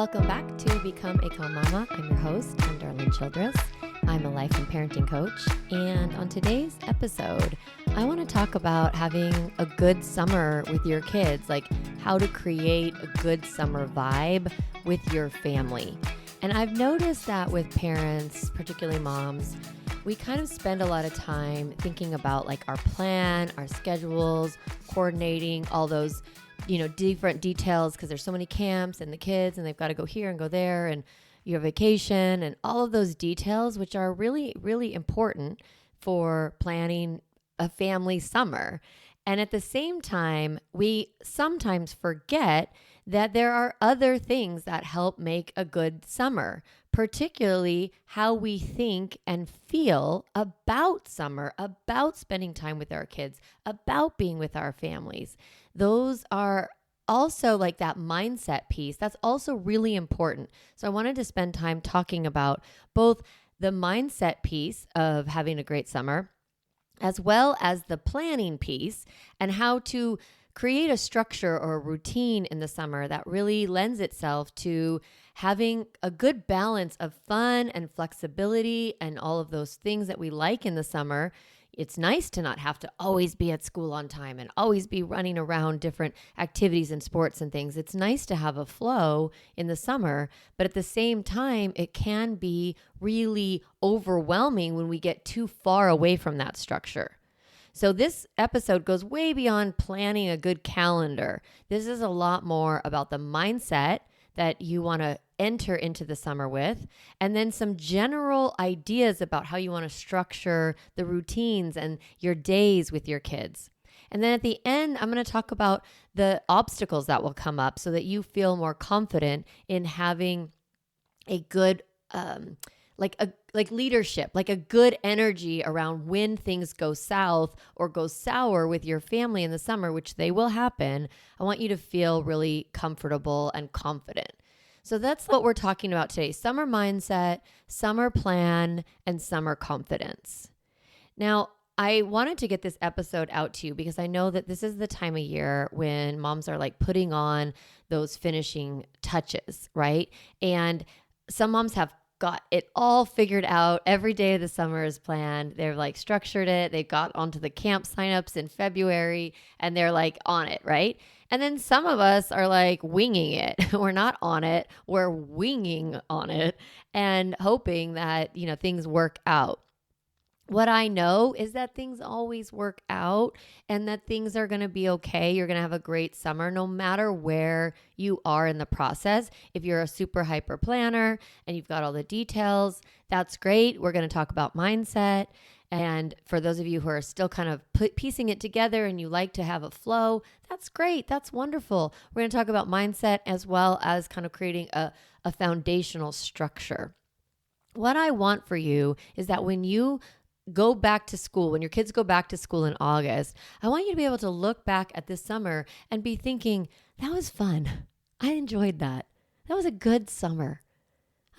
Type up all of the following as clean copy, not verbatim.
Welcome back to Become a Calm Mama. I'm your host, I'm Darlene Childress. I'm a life and parenting coach. And on today's episode, I want to talk about having a good summer with your kids, like how to create a good summer vibe with your family. And I've noticed that with parents, particularly moms, we kind of spend a lot of time thinking about like our plan, our schedules, coordinating all those different details because there's so many camps and the kids and they've got to go here and go there and your vacation and all of those details, which are really, really important for planning a family summer. And at the same time, we sometimes forget that there are other things that help make a good summer, particularly how we think and feel about summer, about spending time with our kids, about being with our families. Those are also like that mindset piece. That's also really important. So I wanted to spend time talking about both the mindset piece of having a great summer, as well as the planning piece and how to create a structure or a routine in the summer that really lends itself to having a good balance of fun and flexibility and all of those things that we like in the summer. It's nice to not have to always be at school on time and always be running around different activities and sports and things. It's nice to have a flow in the summer, but at the same time, it can be really overwhelming when we get too far away from that structure. So this episode goes way beyond planning a good calendar. This is a lot more about the mindset that you want to enter into the summer with, and then some general ideas about how you want to structure the routines and your days with your kids. And then at the end, I'm going to talk about the obstacles that will come up so that you feel more confident in having a good leadership, like a good energy around when things go south or go sour with your family in the summer, which they will happen. I want you to feel really comfortable and confident. So that's what we're talking about today: summer mindset, summer plan, and summer confidence. Now, I wanted to get this episode out to you because I know that this is the time of year when moms are like putting on those finishing touches, right? And some moms have got it all figured out. Every day of the summer is planned. They've like structured it. They got onto the camp signups in February and they're like on it, right? And then some of us are like winging it. We're not on it. We're winging on it and hoping that, things work out. What I know is that things always work out and that things are going to be okay. You're going to have a great summer no matter where you are in the process. If you're a super hyper planner and you've got all the details, that's great. We're going to talk about mindset. And for those of you who are still kind of piecing it together and you like to have a flow, that's great. That's wonderful. We're going to talk about mindset as well as kind of creating a foundational structure. What I want for you is that when you go back to school, when your kids go back to school in August, I want you to be able to look back at this summer and be thinking, that was fun. I enjoyed that. That was a good summer.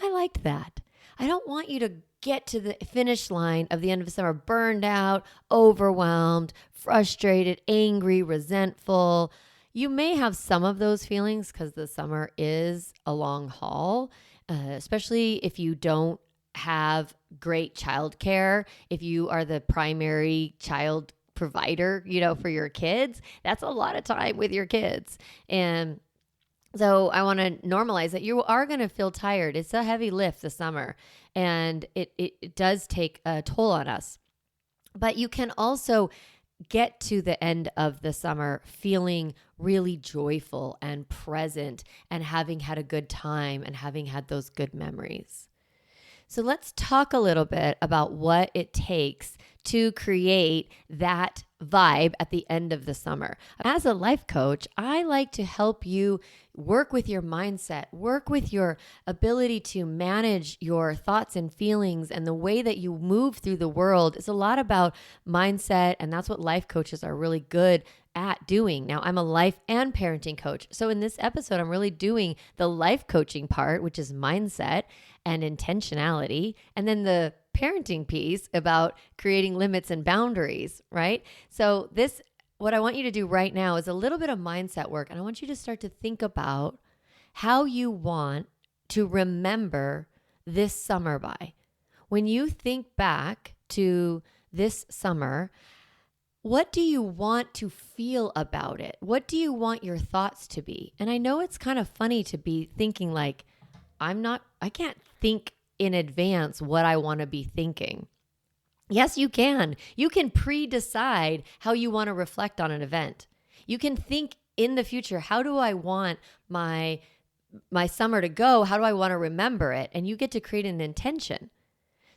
I liked that. I don't want you to get to the finish line of the end of the summer burned out, overwhelmed, frustrated, angry, resentful. You may have some of those feelings because the summer is a long haul, especially if you don't have great childcare. If you are the primary child provider, for your kids, that's a lot of time with your kids. And so I want to normalize that you are going to feel tired. It's a heavy lift this summer, and it does take a toll on us. But you can also get to the end of the summer feeling really joyful and present and having had a good time and having had those good memories. So let's talk a little bit about what it takes to create that vibe at the end of the summer. As a life coach, I like to help you work with your mindset, work with your ability to manage your thoughts and feelings and the way that you move through the world. It's a lot about mindset, and that's what life coaches are really good at doing. Now, I'm a life and parenting coach. So in this episode, I'm really doing the life coaching part, which is mindset and intentionality, and then the parenting piece about creating limits and boundaries, right? So what I want you to do right now is a little bit of mindset work, and I want you to start to think about how you want to remember this summer by. When you think back to this summer, what do you want to feel about it? What do you want your thoughts to be? And I know it's kind of funny to be thinking like, I can't think in advance what I want to be thinking. Yes, you can. You can pre-decide how you want to reflect on an event. You can think in the future, how do I want my summer to go? How do I want to remember it? And you get to create an intention.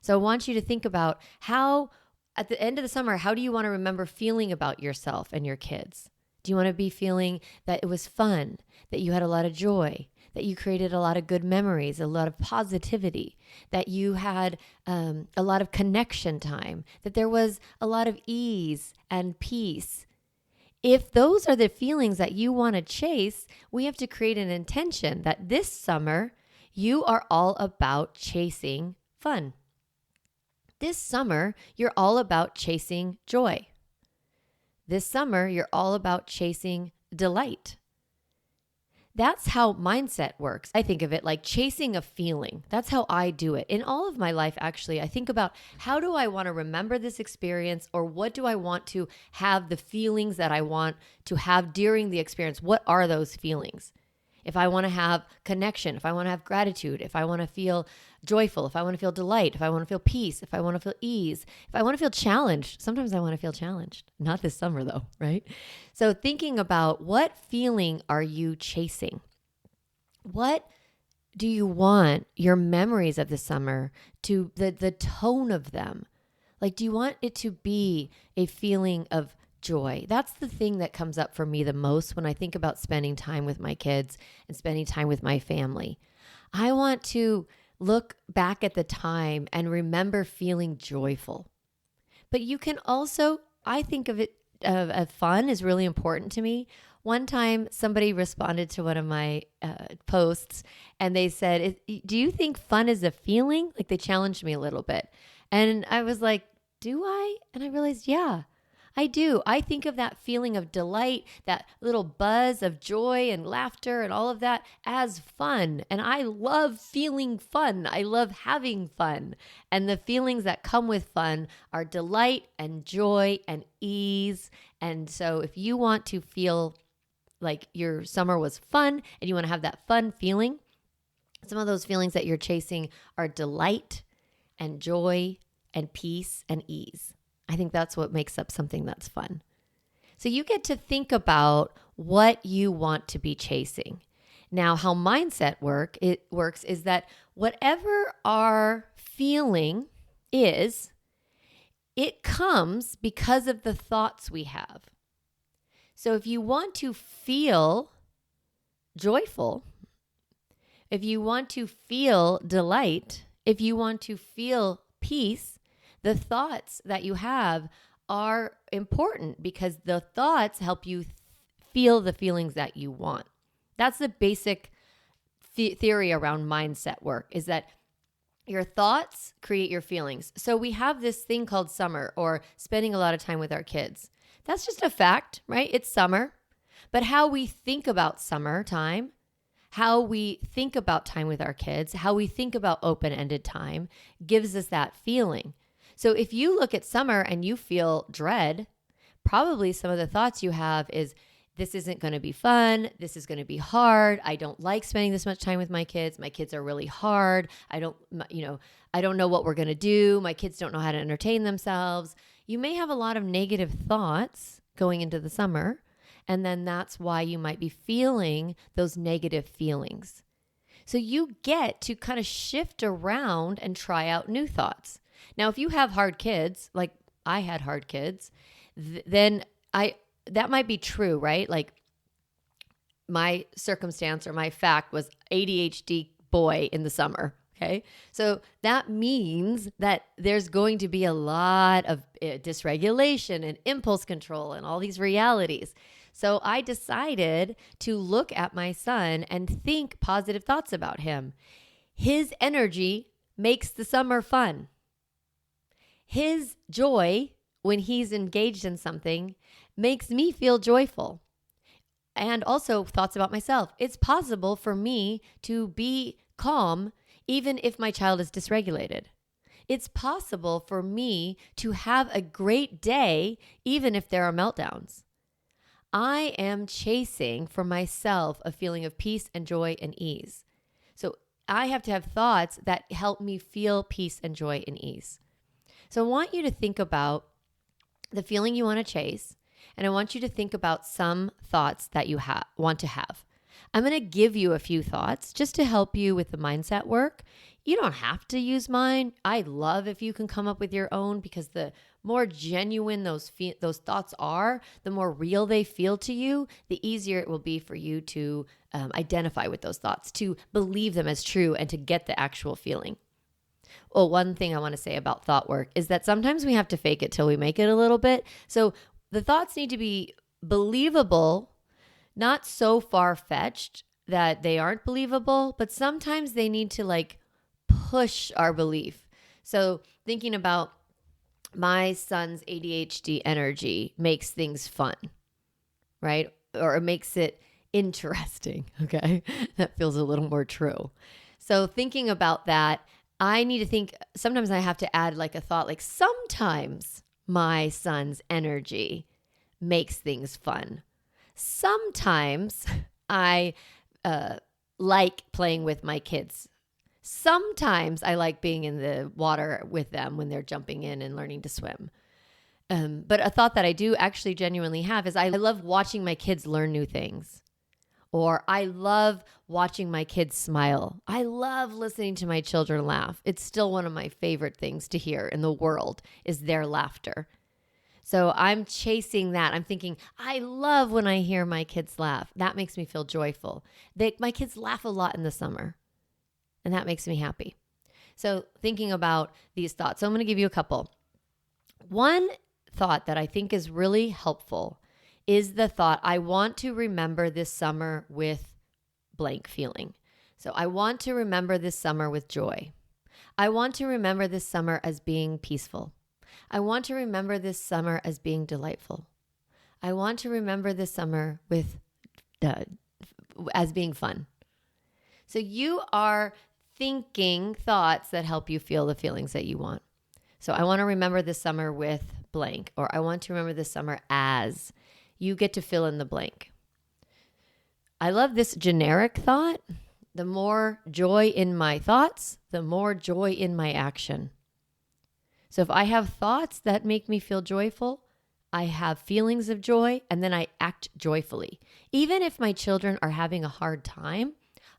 So I want you to think about how, at the end of the summer, how do you want to remember feeling about yourself and your kids? Do you want to be feeling that it was fun, that you had a lot of joy, that you created a lot of good memories, a lot of positivity, that you had a lot of connection time, that there was a lot of ease and peace? If those are the feelings that you want to chase, we have to create an intention that this summer you are all about chasing fun. This summer, you're all about chasing joy. This summer, you're all about chasing delight. That's how mindset works. I think of it like chasing a feeling. That's how I do it. In all of my life, actually, I think about how do I want to remember this experience, or what do I want to have the feelings that I want to have during the experience? What are those feelings? If I want to have connection, if I want to have gratitude, if I want to feel joyful, if I want to feel delight, if I want to feel peace, if I want to feel ease, if I want to feel challenged. Sometimes I want to feel challenged. Not this summer though, right? So thinking about what feeling are you chasing? What do you want your memories of the summer to, the tone of them? Like, do you want it to be a feeling of joy? That's the thing that comes up for me the most when I think about spending time with my kids and spending time with my family. I want to look back at the time and remember feeling joyful. But you can also, I think of it, fun is really important to me. One time somebody responded to one of my posts and they said, do you think fun is a feeling? Like, they challenged me a little bit. And I was like, do I? And I realized, yeah, I do. I think of that feeling of delight, that little buzz of joy and laughter and all of that as fun. And I love feeling fun. I love having fun. And the feelings that come with fun are delight and joy and ease. And so if you want to feel like your summer was fun and you want to have that fun feeling, some of those feelings that you're chasing are delight and joy and peace and ease. I think that's what makes up something that's fun. So you get to think about what you want to be chasing. Now, how mindset works is that whatever our feeling is, it comes because of the thoughts we have. So if you want to feel joyful, if you want to feel delight, if you want to feel peace, the thoughts that you have are important because the thoughts help you feel the feelings that you want. That's the basic theory around mindset work, is that your thoughts create your feelings. So we have this thing called summer, or spending a lot of time with our kids. That's just a fact, right? It's summer. But how we think about summertime, how we think about time with our kids, how we think about open-ended time gives us that feeling. So if you look at summer and you feel dread, probably some of the thoughts you have is, this isn't going to be fun. This is going to be hard. I don't like spending this much time with my kids. My kids are really hard. I don't know what we're going to do. My kids don't know how to entertain themselves. You may have a lot of negative thoughts going into the summer, and then that's why you might be feeling those negative feelings. So you get to kind of shift around and try out new thoughts. Now, if you have hard kids, like I had hard kids, then that might be true, right? Like my circumstance or my fact was ADHD boy in the summer. Okay. So that means that there's going to be a lot of dysregulation and impulse control and all these realities. So I decided to look at my son and think positive thoughts about him. His energy makes the summer fun. His joy when he's engaged in something makes me feel joyful. And also thoughts about myself. It's possible for me to be calm even if my child is dysregulated. It's possible for me to have a great day even if there are meltdowns. I am chasing for myself a feeling of peace and joy and ease. So I have to have thoughts that help me feel peace and joy and ease. So I want you to think about the feeling you want to chase, and I want you to think about some thoughts that you want to have. I'm going to give you a few thoughts just to help you with the mindset work. You don't have to use mine. I love if you can come up with your own, because the more genuine those thoughts are, the more real they feel to you, the easier it will be for you to identify with those thoughts, to believe them as true, and to get the actual feeling. Well, one thing I want to say about thought work is that sometimes we have to fake it till we make it a little bit. So the thoughts need to be believable, not so far-fetched that they aren't believable, but sometimes they need to push our belief. So thinking about my son's ADHD energy makes things fun, right? Or it makes it interesting, okay? That feels a little more true. So thinking about that, I need to think, sometimes I have to add a thought, sometimes my son's energy makes things fun. Sometimes I like playing with my kids. Sometimes I like being in the water with them when they're jumping in and learning to swim. But a thought that I do actually genuinely have is I love watching my kids learn new things. Or I love watching my kids smile. I love listening to my children laugh. It's still one of my favorite things to hear in the world is their laughter. So I'm chasing that. I'm thinking, I love when I hear my kids laugh. That makes me feel joyful. My kids laugh a lot in the summer, and that makes me happy. So thinking about these thoughts. So I'm going to give you a couple. One thought that I think is really helpful is the thought, I want to remember this summer with blank feeling. So I want to remember this summer with joy. I want to remember this summer as being peaceful. I want to remember this summer as being delightful. I want to remember this summer with as being fun. So you are thinking thoughts that help you feel the feelings that you want. So I want to remember this summer with blank, or I want to remember this summer as. You get to fill in the blank. I love this generic thought. The more joy in my thoughts, the more joy in my action. So if I have thoughts that make me feel joyful, I have feelings of joy, and then I act joyfully. Even if my children are having a hard time,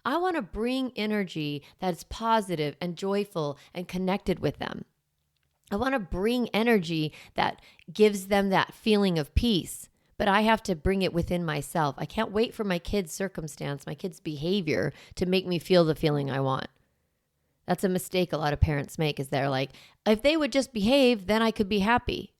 I want to bring energy that's positive and joyful and connected with them. I want to bring energy that gives them that feeling of peace. But I have to bring it within myself. I can't wait for my kid's circumstance, my kid's behavior to make me feel the feeling I want. That's a mistake a lot of parents make, is they're like, if they would just behave, then I could be happy.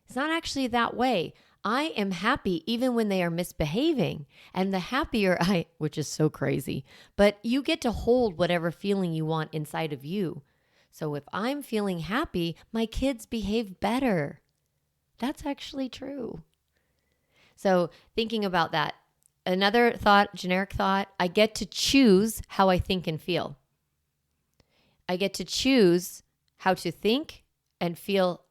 It's not actually that way. I am happy even when they are misbehaving. And the happier which is so crazy, but you get to hold whatever feeling you want inside of you. So if I'm feeling happy, my kids behave better. That's actually true. So thinking about that, another thought, generic thought, I get to choose how I think and feel. I get to choose how to think and feel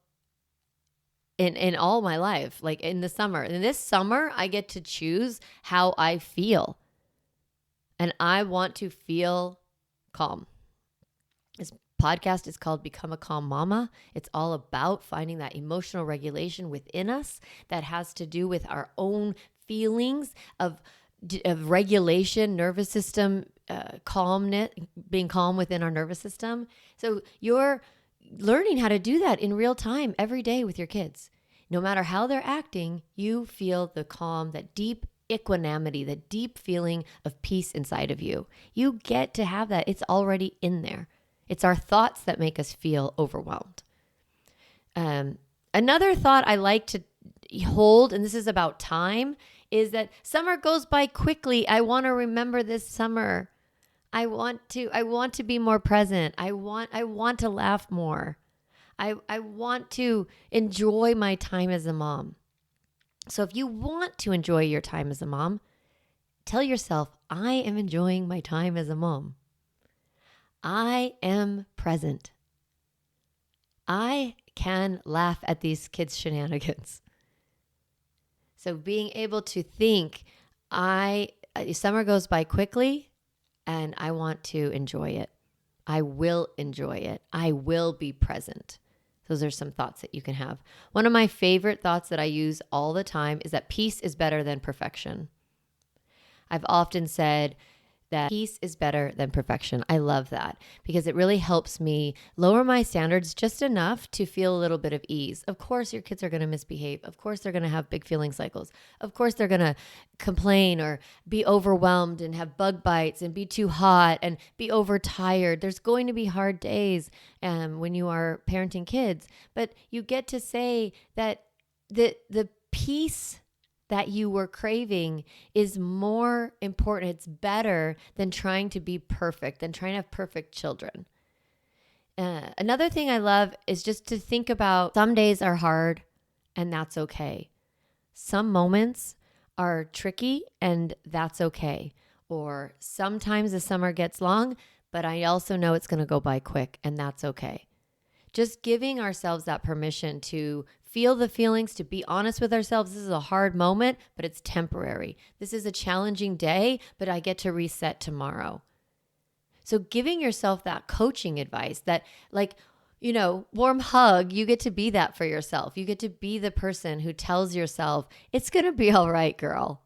in all my life, like in the summer. In this summer, I get to choose how I feel. And I want to feel calm. This podcast is called Become a Calm Mama. It's all about finding that emotional regulation within us that has to do with our own feelings of regulation, nervous system, calmness, being calm within our nervous system. So you're learning how to do that in real time every day with your kids. No matter how they're acting, you feel the calm, that deep equanimity, the deep feeling of peace inside of you. You get to have that. It's already in there. It's our thoughts that make us feel overwhelmed. Another thought I like to hold, and this is about time, is that summer goes by quickly. I want to remember this summer. I want to be more present. I want to laugh more. I want to enjoy my time as a mom. So if you want to enjoy your time as a mom, Tell yourself, I am enjoying my time as a mom. I am present. I can laugh at these kids' shenanigans. So being able to think, summer goes by quickly and I want to enjoy it. I will enjoy it. I will be present. Those are some thoughts that you can have. One of my favorite thoughts that I use all the time is that peace is better than perfection. I've often said that peace is better than perfection. I love that because it really helps me lower my standards just enough to feel a little bit of ease. Of course, your kids are going to misbehave. Of course, they're going to have big feeling cycles. Of course, they're going to complain or be overwhelmed and have bug bites and be too hot and be overtired. There's going to be hard days when you are parenting kids, but you get to say that the peace that you were craving is more important. It's better than trying to be perfect, than trying to have perfect children. Another thing I love is just to think about some days are hard and that's okay. Some moments are tricky and that's okay. Or sometimes the summer gets long, but I also know it's going to go by quick and that's okay. Just giving ourselves that permission to feel the feelings, to be honest with ourselves. This is a hard moment, but it's temporary. This is a challenging day, but I get to reset tomorrow. So giving yourself that coaching advice, that warm hug, you get to be that for yourself. You get to be the person who tells yourself, it's going to be all right, girl.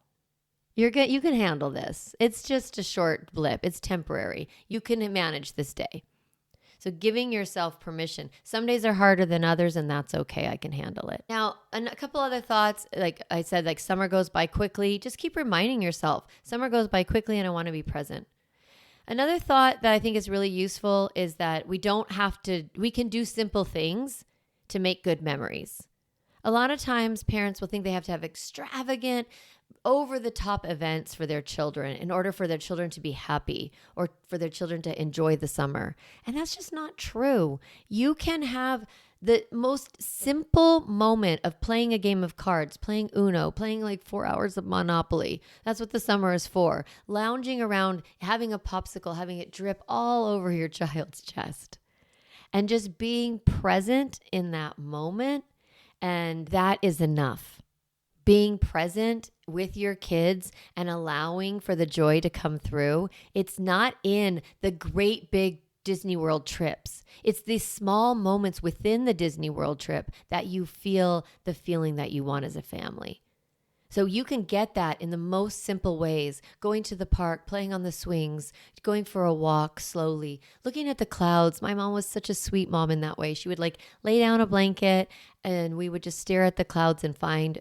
You can handle this. It's just a short blip. It's temporary. You can manage this day. So giving yourself permission. Some days are harder than others, and that's okay. I can handle it. Now, a couple other thoughts. Like I said, like summer goes by quickly. Just keep reminding yourself, summer goes by quickly and I want to be present. Another thought that I think is really useful is that we can do simple things to make good memories. A lot of times parents will think they have to have extravagant, over-the-top events for their children in order for their children to be happy or for their children to enjoy the summer. And that's just not true. You can have the most simple moment of playing a game of cards, playing Uno, playing like 4 hours of Monopoly. That's what the summer is for. Lounging around, having a popsicle, having it drip all over your child's chest. And just being present in that moment. And that is enough. Being present with your kids and allowing for the joy to come through. It's not in the great big Disney World trips. It's these small moments within the Disney World trip that you feel the feeling that you want as a family. So you can get that in the most simple ways, going to the park, playing on the swings, going for a walk slowly, looking at the clouds. My mom was such a sweet mom in that way. She would lay down a blanket and we would just stare at the clouds and find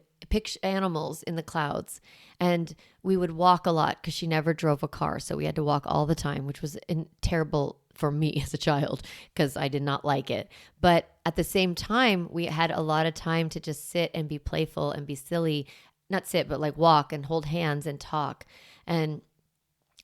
animals in the clouds. And we would walk a lot because she never drove a car. So we had to walk all the time, which was terrible for me as a child because I did not like it. But at the same time, we had a lot of time to just sit and be playful and be silly. Not sit, but walk and hold hands and talk. And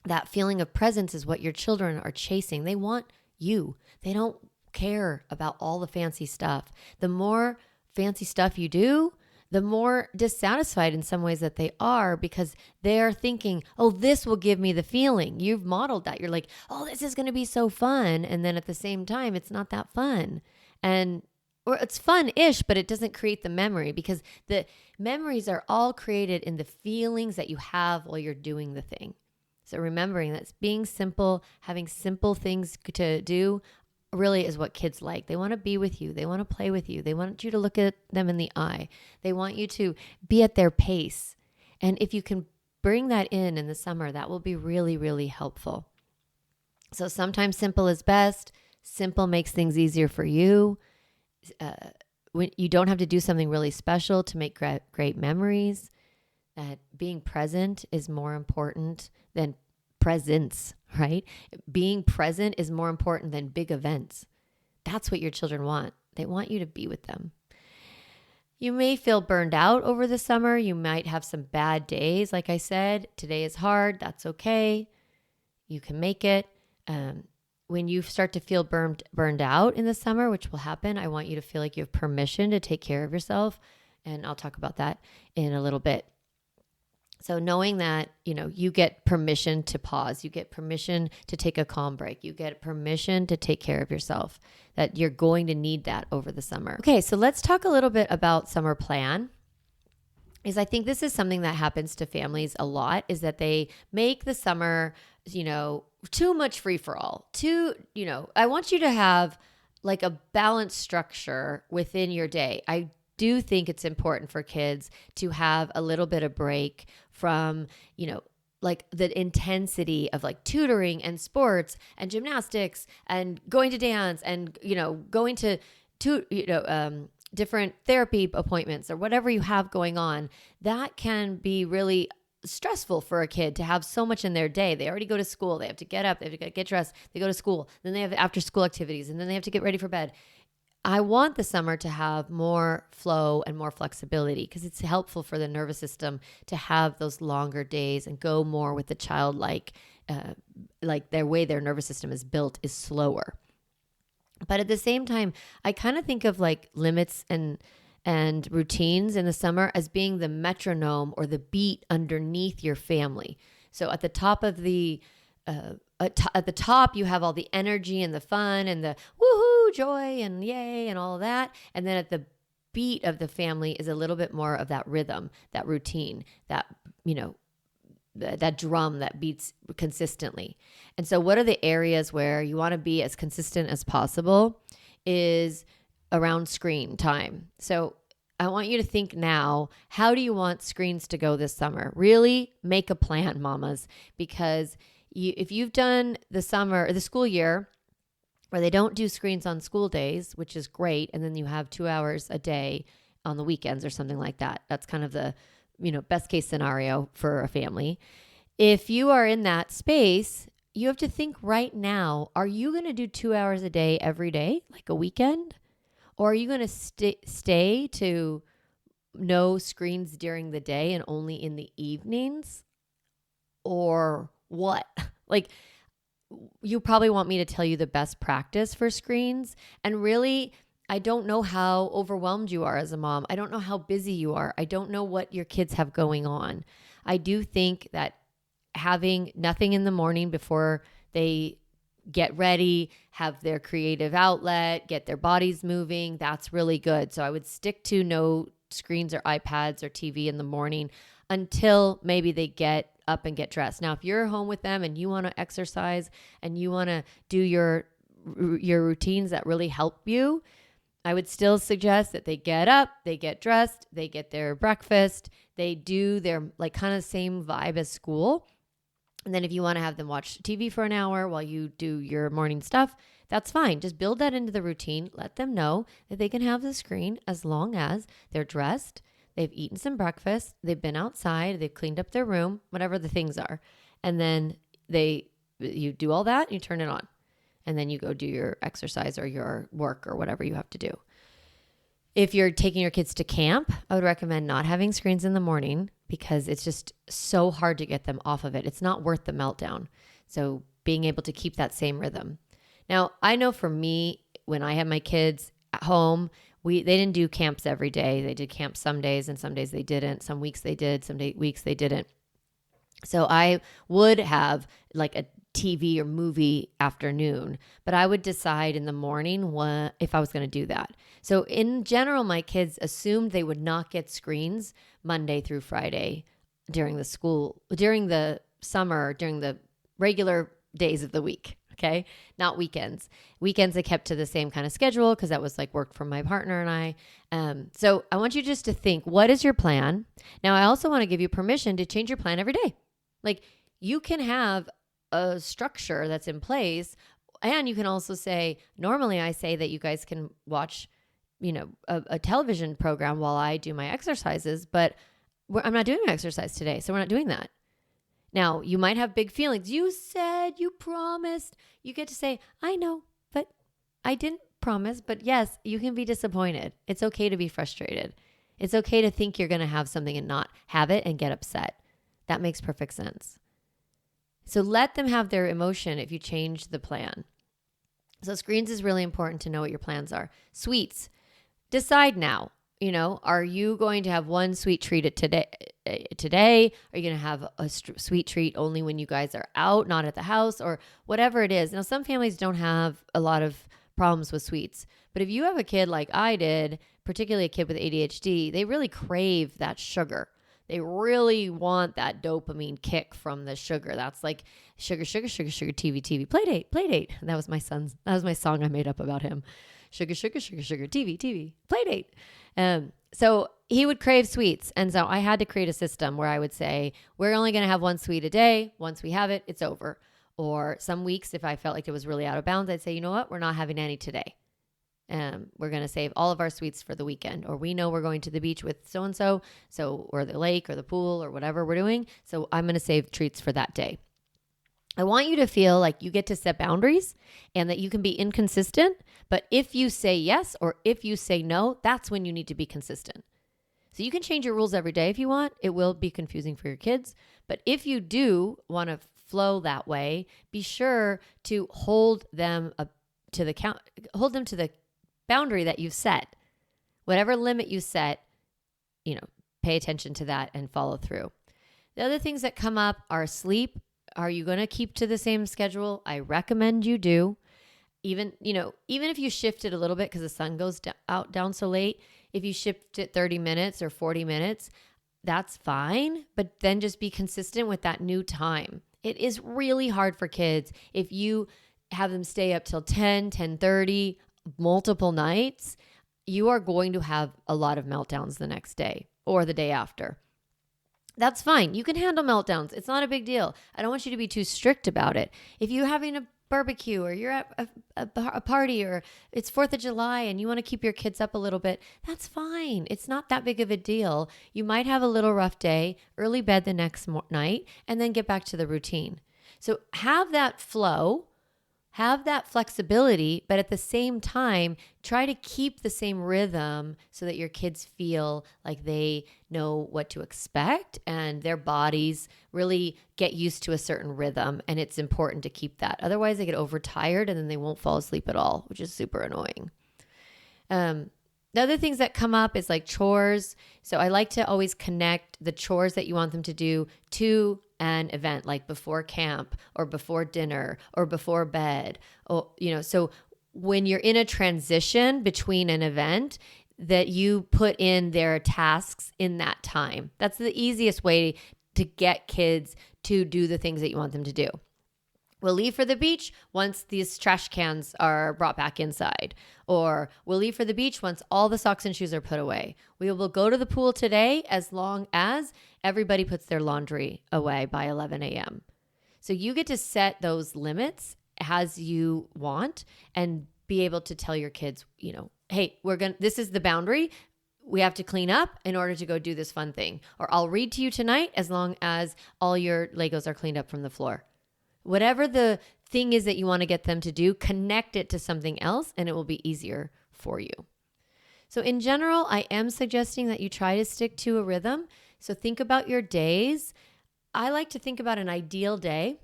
that feeling of presence is what your children are chasing. They want you. They don't care about all the fancy stuff. The more fancy stuff you do, the more dissatisfied in some ways that they are because they're thinking, oh, this will give me the feeling. You've modeled that. You're like, oh, this is going to be so fun. And then at the same time, it's not that fun. Or it's fun-ish, but it doesn't create the memory because the memories are all created in the feelings that you have while you're doing the thing. So remembering that being simple, having simple things to do really is what kids like. They want to be with you. They want to play with you. They want you to look at them in the eye. They want you to be at their pace. And if you can bring that in the summer, that will be really, really helpful. So sometimes simple is best. Simple makes things easier for you. When you don't have to do something really special to make great memories. Being present is more important than presence, right? Being present is more important than big events. That's what your children want. They want you to be with them. You may feel burned out over the summer. You might have some bad days. Like I said, today is hard. That's okay. You can make it. When you start to feel burned out in the summer, which will happen, I want you to feel like you have permission to take care of yourself. And I'll talk about that in a little bit. So knowing that, you get permission to pause, you get permission to take a calm break, you get permission to take care of yourself, that you're going to need that over the summer. Okay, so let's talk a little bit about summer plan. I think this is something that happens to families a lot, is that they make the summer, too much free for all. I want you to have like a balanced structure within your day. I do think it's important for kids to have a little bit of break from, like the intensity of like tutoring and sports and gymnastics and going to dance and, going to different therapy appointments or whatever you have going on. That can be really stressful for a kid to have so much in their day. They already go to school. They have to get up. They have to get dressed. They go to school. Then they have after school activities, and then they have to get ready for bed. I want the summer to have more flow and more flexibility, because it's helpful for the nervous system to have those longer days and go more with the childlike, like their way their nervous system is built is slower. But at the same time, I kind of think of like limits and routines in the summer as being the metronome or the beat underneath your family. So at the top of at the top, you have all the energy and the fun and the woohoo, joy and yay and all of that. And then at the beat of the family is a little bit more of that rhythm, that routine, that, that drum that beats consistently. And so what are the areas where you want to be as consistent as possible is around screen time. So I want you to think now, how do you want screens to go this summer? Really make a plan, mamas, because if you've done the school year where they don't do screens on school days, which is great, and then you have 2 hours a day on the weekends or something like that. That's kind of the, best case scenario for a family. If you are in that space, you have to think right now, are you going to do 2 hours a day every day, like a weekend? Or are you going to stay to no screens during the day and only in the evenings? Or what? Like, you probably want me to tell you the best practice for screens. And really, I don't know how overwhelmed you are as a mom. I don't know how busy you are. I don't know what your kids have going on. I do think that having nothing in the morning before they get ready, have their creative outlet, get their bodies moving, that's really good. So I would stick to no screens or iPads or TV in the morning until maybe they get up and get dressed. Now, if you're home with them and you want to exercise and you want to do your routines that really help you, I would still suggest that they get up, they get dressed, they get their breakfast, they do their like kind of same vibe as school. And then if you want to have them watch TV for an hour while you do your morning stuff, that's fine. Just build that into the routine. Let them know that they can have the screen as long as they're dressed, they've eaten some breakfast, they've been outside, they've cleaned up their room, whatever the things are. And then you do all that, you turn it on. And then you go do your exercise or your work or whatever you have to do. If you're taking your kids to camp, I would recommend not having screens in the morning because it's just so hard to get them off of it. It's not worth the meltdown. So being able to keep that same rhythm. Now, I know for me, when I had my kids at home, they didn't do camps every day. They did camp some days and some days they didn't. Some weeks they did, weeks they didn't. So I would have like a TV or movie afternoon, but I would decide in the morning if I was going to do that. So in general, my kids assumed they would not get screens Monday through Friday during the summer, during the regular days of the week. Okay. Not weekends. Weekends I kept to the same kind of schedule because that was like work for my partner and I. So I want you just to think, what is your plan? Now, I also want to give you permission to change your plan every day. Like you can have a structure that's in place. And you can also say, normally I say that you guys can watch, a television program while I do my exercises, but I'm not doing exercise today. So we're not doing that. Now you might have big feelings. You said, you promised. You get to say, I know, but I didn't promise. But yes, you can be disappointed. It's okay to be frustrated. It's okay to think you're going to have something and not have it and get upset. That makes perfect sense. So let them have their emotion if you change the plan. So screens is really important to know what your plans are. Sweets. Decide now. Are you going to have one sweet treat today? Are you going to have a sweet treat only when you guys are out, not at the house, or whatever it is? Now, some families don't have a lot of problems with sweets, but if you have a kid like I did, particularly a kid with ADHD, they really crave that sugar. They really want that dopamine kick from the sugar. That's like sugar, sugar, sugar, sugar, TV, TV, play date, play date. That was my song I made up about him. Sugar, sugar, sugar, sugar, TV, TV, play date. So he would crave sweets. And so I had to create a system where I would say, we're only going to have one sweet a day. Once we have it, it's over. Or some weeks, if I felt like it was really out of bounds, I'd say, you know what? We're not having any today. We're going to save all of our sweets for the weekend. Or we know we're going to the beach with so-and-so, or the lake or the pool or whatever we're doing. So I'm going to save treats for that day. I want you to feel like you get to set boundaries and that you can be inconsistent. But if you say yes or if you say no, that's when you need to be consistent. So you can change your rules every day if you want. It will be confusing for your kids. But if you do want to flow that way, be sure to hold them to the boundary that you've set. Whatever limit you set, pay attention to that and follow through. The other things that come up are sleep. Are you going to keep to the same schedule? I recommend you do. Even if you shift it a little bit because the sun goes down so late, if you shift it 30 minutes or 40 minutes, that's fine. But then just be consistent with that new time. It is really hard for kids if you have them stay up till 10, 10:30, multiple nights. You are going to have a lot of meltdowns the next day or the day after. That's fine. You can handle meltdowns. It's not a big deal. I don't want you to be too strict about it. If you're having a barbecue or you're at a party or it's 4th of July and you want to keep your kids up a little bit, that's fine. It's not that big of a deal. You might have a little rough day, early bed the next night, and then get back to the routine. So have that flow. Have that flexibility, but at the same time, try to keep the same rhythm so that your kids feel like they know what to expect and their bodies really get used to a certain rhythm. And it's important to keep that. Otherwise, they get overtired and then they won't fall asleep at all, which is super annoying. The other things that come up is like chores. So I like to always connect the chores that you want them to do to an event, like before camp or before dinner or before bed. So when you're in a transition between an event, that you put in their tasks in that time. That's the easiest way to get kids to do the things that you want them to do. We'll leave for the beach once these trash cans are brought back inside. Or we'll leave for the beach once all the socks and shoes are put away. We will go to the pool today as long as everybody puts their laundry away by 11 a.m. So you get to set those limits as you want and be able to tell your kids, hey, this is the boundary. We have to clean up in order to go do this fun thing. Or I'll read to you tonight as long as all your Legos are cleaned up from the floor. Whatever the thing is that you want to get them to do, connect it to something else and it will be easier for you. So in general, I am suggesting that you try to stick to a rhythm. So think about your days. I like to think about an ideal day.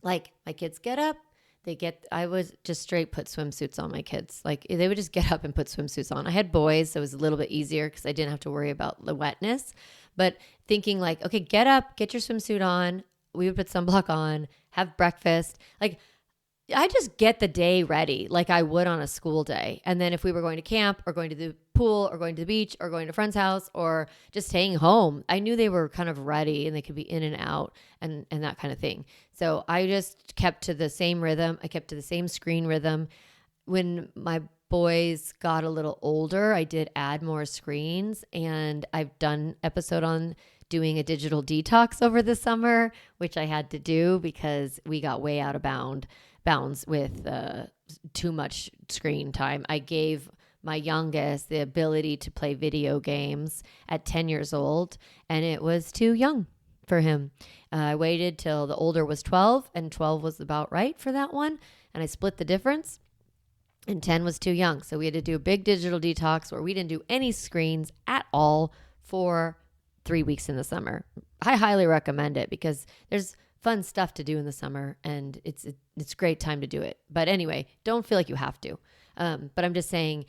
Like my kids get up, I would just straight put swimsuits on my kids. Like they would just get up and put swimsuits on. I had boys, so it was a little bit easier because I didn't have to worry about the wetness. But thinking like, okay, get up, get your swimsuit on. We would put sunblock on, have breakfast. Like I just get the day ready like I would on a school day. And then if we were going to camp or going to the pool or going to the beach or going to a friend's house or just staying home, I knew they were kind of ready and they could be in and out and that kind of thing. So I just kept to the same rhythm. I kept to the same screen rhythm. When my boys got a little older, I did add more screens, and I've done episode on doing a digital detox over the summer, which I had to do because we got way out of bounds with too much screen time. I gave my youngest the ability to play video games at 10 years old, and it was too young for him. I waited till the older was 12, and 12 was about right for that one, and I split the difference, and 10 was too young. So we had to do a big digital detox where we didn't do any screens at all for 3 weeks in the summer. I highly recommend it because there's fun stuff to do in the summer and it's a great time to do it. But anyway, don't feel like you have to. But I'm just saying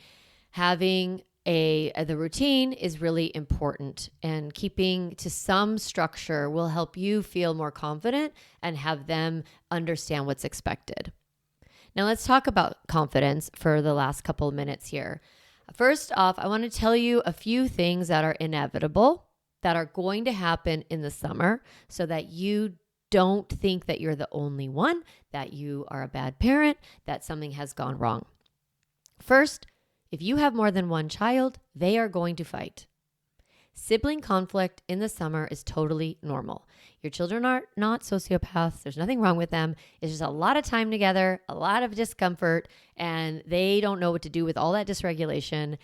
having The routine is really important, and keeping to some structure will help you feel more confident and have them understand what's expected. Now let's talk about confidence for the last couple of minutes here. First off, I want to tell you a few things that are inevitable, that are going to happen in the summer, so that you don't think that you're the only one, that you are a bad parent, that something has gone wrong. First, if you have more than one child, they are going to fight. Sibling conflict in the summer is totally normal. Your children are not sociopaths. There's nothing wrong with them. It's just a lot of time together, a lot of discomfort, and they don't know what to do with all that dysregulation.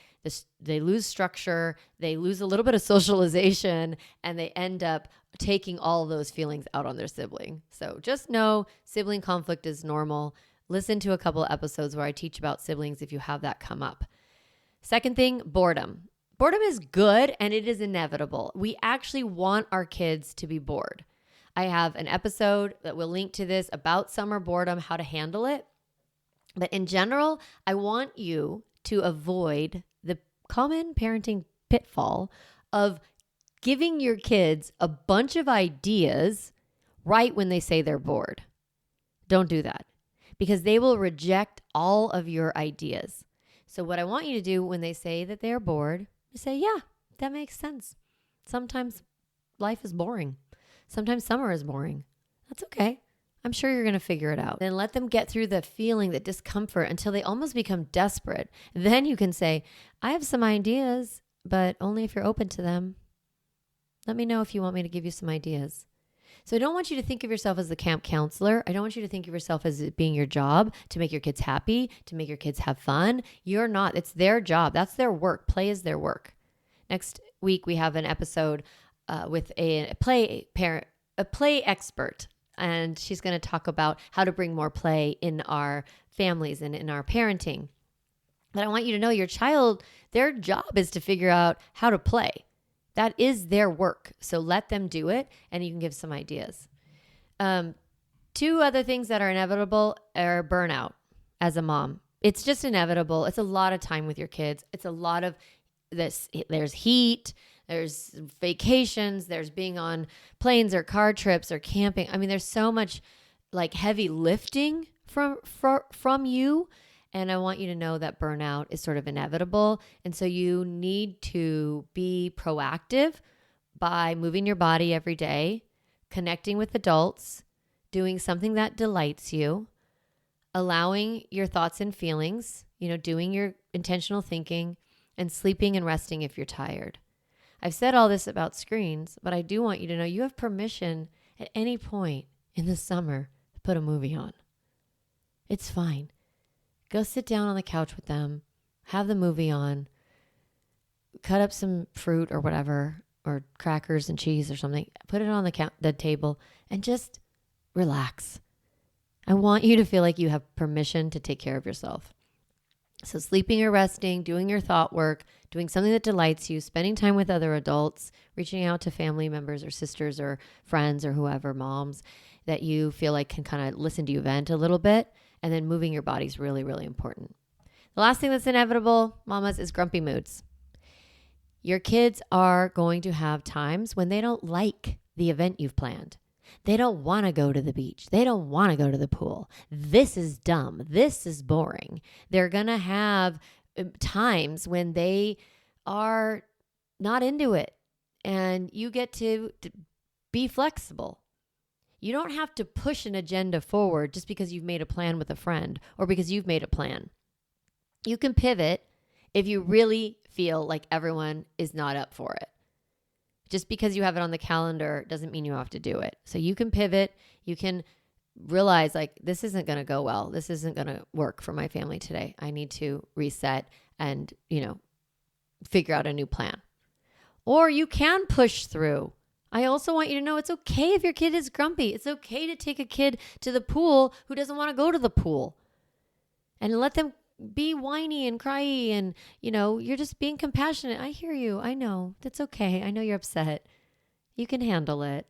They lose structure, they lose a little bit of socialization, and they end up taking all of those feelings out on their sibling. So just know sibling conflict is normal. Listen to a couple of episodes where I teach about siblings if you have that come up. Second thing, boredom. Boredom is good and it is inevitable. We actually want our kids to be bored. I have an episode that will link to this about summer boredom, how to handle it. But in general, I want you to avoid the common parenting pitfall of giving your kids a bunch of ideas right when they say they're bored. Don't do that, because they will reject all of your ideas. So what I want you to do when they say that they're bored is say, yeah, that makes sense. Sometimes life is boring. Sometimes summer is boring. That's okay. I'm sure you're going to figure it out. Then let them get through the feeling, the discomfort, until they almost become desperate. Then you can say, I have some ideas, but only if you're open to them. Let me know if you want me to give you some ideas. So I don't want you to think of yourself as the camp counselor. I don't want you to think of yourself as it being your job to make your kids happy, to make your kids have fun. You're not. It's their job. That's their work. Play is their work. Next week, we have an episode with a play expert, and she's going to talk about how to bring more play in our families and in our parenting. But I want you to know your child, their job is to figure out how to play. That is their work. So let them do it, and you can give some ideas. Two other things that are inevitable are burnout as a mom. It's just inevitable. It's a lot of time with your kids. It's a lot of this. There's heat, there's vacations, there's being on planes or car trips or camping. I mean, there's so much like heavy lifting from you. And I want you to know that burnout is sort of inevitable. And so you need to be proactive by moving your body every day, connecting with adults, doing something that delights you, allowing your thoughts and feelings, doing your intentional thinking, and sleeping and resting if you're tired. I've said all this about screens, but I do want you to know you have permission at any point in the summer to put a movie on. It's fine. Go sit down on the couch with them, have the movie on, cut up some fruit or whatever, or crackers and cheese or something, put it on the table, and just relax. I want you to feel like you have permission to take care of yourself. So sleeping or resting, doing your thought work, doing something that delights you, spending time with other adults, reaching out to family members or sisters or friends or whoever, moms, that you feel like can kind of listen to you vent a little bit. And then moving your body is really, really important. The last thing that's inevitable, mamas, is grumpy moods. Your kids are going to have times when they don't like the event you've planned. They don't want to go to the beach. They don't want to go to the pool. This is dumb. This is boring. They're going to have times when they are not into it. And you get to be flexible. You don't have to push an agenda forward just because you've made a plan with a friend or because you've made a plan. You can pivot if you really feel like everyone is not up for it. Just because you have it on the calendar doesn't mean you have to do it. So you can pivot. You can realize like, this isn't going to go well. This isn't going to work for my family today. I need to reset and, figure out a new plan. Or you can push through. I also want you to know it's okay if your kid is grumpy. It's okay to take a kid to the pool who doesn't want to go to the pool and let them be whiny and cryy and, you're just being compassionate. I hear you. I know. That's okay. I know you're upset. You can handle it.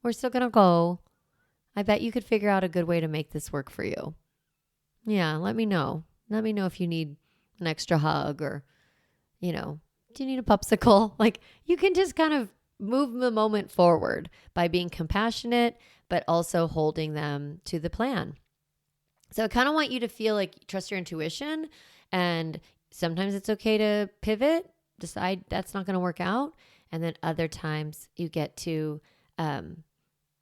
We're still going to go. I bet you could figure out a good way to make this work for you. Yeah, let me know. Let me know if you need an extra hug or, Do you need a popsicle? Like, you can just kind of move the moment forward by being compassionate, but also holding them to the plan. So I kind of want you to feel like trust your intuition, and sometimes it's okay to pivot, decide that's not going to work out. And then other times you get to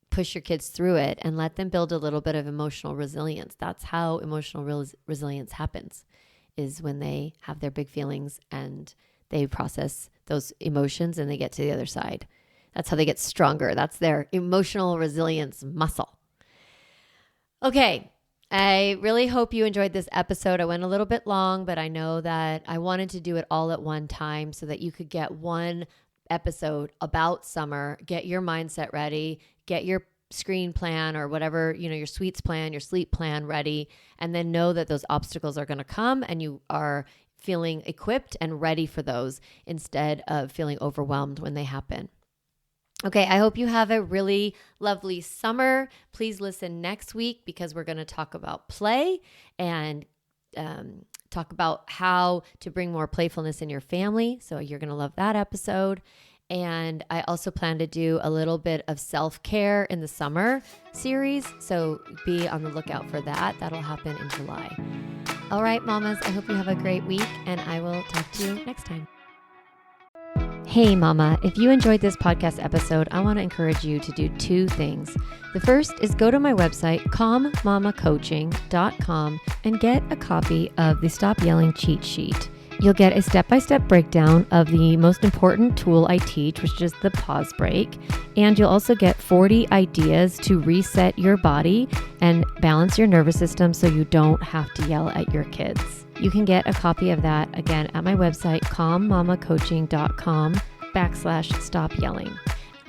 push your kids through it and let them build a little bit of emotional resilience. That's how emotional resilience happens, is when they have their big feelings and they process those emotions and they get to the other side. That's how they get stronger. That's their emotional resilience muscle. Okay. I really hope you enjoyed this episode. I went a little bit long, but I know that I wanted to do it all at one time so that you could get one episode about summer, get your mindset ready, get your screen plan or whatever, your sweets plan, your sleep plan ready, and then know that those obstacles are going to come and you are feeling equipped and ready for those instead of feeling overwhelmed when they happen. Okay, I hope you have a really lovely summer. Please listen next week because we're going to talk about play and talk about how to bring more playfulness in your family. So you're going to love that episode. And I also plan to do a little bit of self-care in the summer series. So be on the lookout for that. That'll happen in July. All right, mamas, I hope you have a great week and I will talk to you next time. Hey mama, if you enjoyed this podcast episode, I want to encourage you to do two things. The first is go to my website, calmmamacoaching.com, and get a copy of the Stop Yelling cheat sheet. You'll get a step-by-step breakdown of the most important tool I teach, which is the pause break. And you'll also get 40 ideas to reset your body and balance your nervous system so you don't have to yell at your kids. You can get a copy of that, again, at my website, calmmamacoaching.com/stop yelling.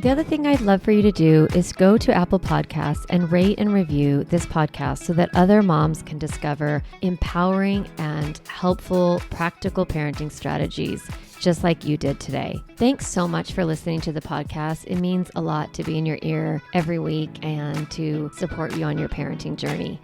The other thing I'd love for you to do is go to Apple Podcasts and rate and review this podcast so that other moms can discover empowering and helpful, practical parenting strategies just like you did today. Thanks so much for listening to the podcast. It means a lot to be in your ear every week and to support you on your parenting journey.